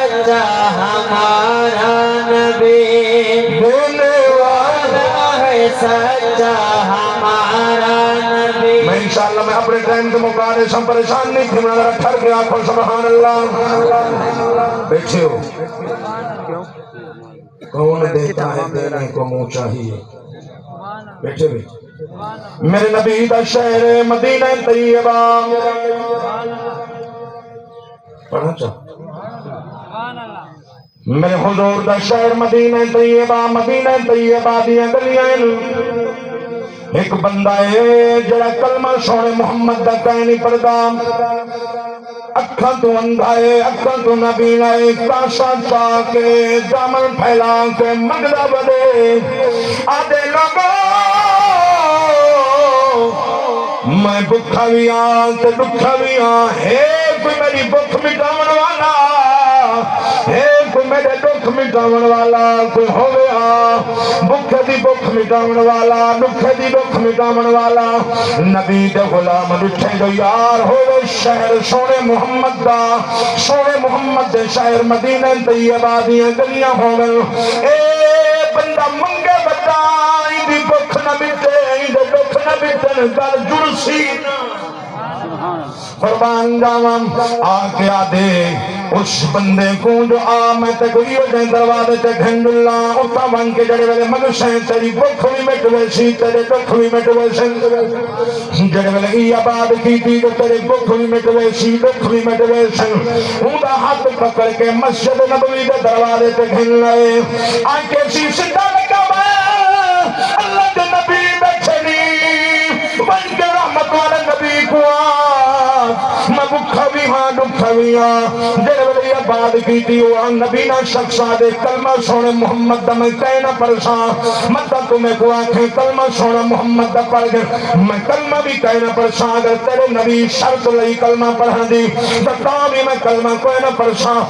सच्चा हमारा नबी, देने वाला है सच्चा हमारा नबी। मैं इंशाअल्लाह मैं अपने टाइम के मुकाबले से परेशान नहीं थी, मैं जरा ठहर के आंखों सुभान अल्लाह। बैठे हो, कौन देता है देने को मुंह चाहिए। बैठे बैठे मेरे नबी दा शहर मदीना तैयबा पढ़ना चाह मेरे हुजूर दा शहर मदीना तैयबा दियां गलियां एक बंदा है जड़ा कलमा सोने मोहम्मद दा कह नहीं पढ़दा, अखा तो अंधा है, अखा तो नबीना है, काशा चा के दामन फैला के मंगदा बदे आदे लोगो मैं भुखा भी हाँ ते दुखा भी हाँ, है कोई मेरी भुख मिटावन वाला, है कोई मेरे दुख मिटावन वाला कोई होवे हाँ, भुख दी भुख मिटावन वाला, दुख दी दुख मिटावन वाला। नबी दे गुलाम दिखे जो यार होवे शहर सोने मोहम्मद दा, सोने मोहम्मद दे शहर मदीना तैयबा दियां गलियां होवे। ए बंदा मंगे बता इंदी भुख न मिटे, इंदे दुख न मिटन गल जुड़सी कुर्बान जावा आके आदे उस बंदे को जो आ मैं ते कोई दे दरवाजे ते घंडुल्ला उता बन के जड़े वेले मगसे तेरी भुख भी मिट वैसी, तेरे दुख भी मिट वैसे, जड़े वेले ई आबाद कीती तो तेरे भुख भी मिट वैसी, दुख भी मिट वैसे। उनका हाथ पकड़ के मस्जिद नबवी दे दरवाजे ते घिन लाए आके सीधा लगा अल्लाह के नबी बैठे नी बन के रहमत वाले नबी को मैं भुखा भी हाँ दुखा भी हाँ, जेड़े वेले बात कीती वो नबी ना शख्स आदे कलमा सोने मोहम्मद दा मैं कहना परेशान मत तुम्हें को आखे कलमा सोना मोहम्मद दा पढ़ के मैं कलमा भी कहना परेशान, अगर तेरे नबी शर्त लई कलमा पढ़ा दी तो भी मैं कलमा कोई ना परेशान।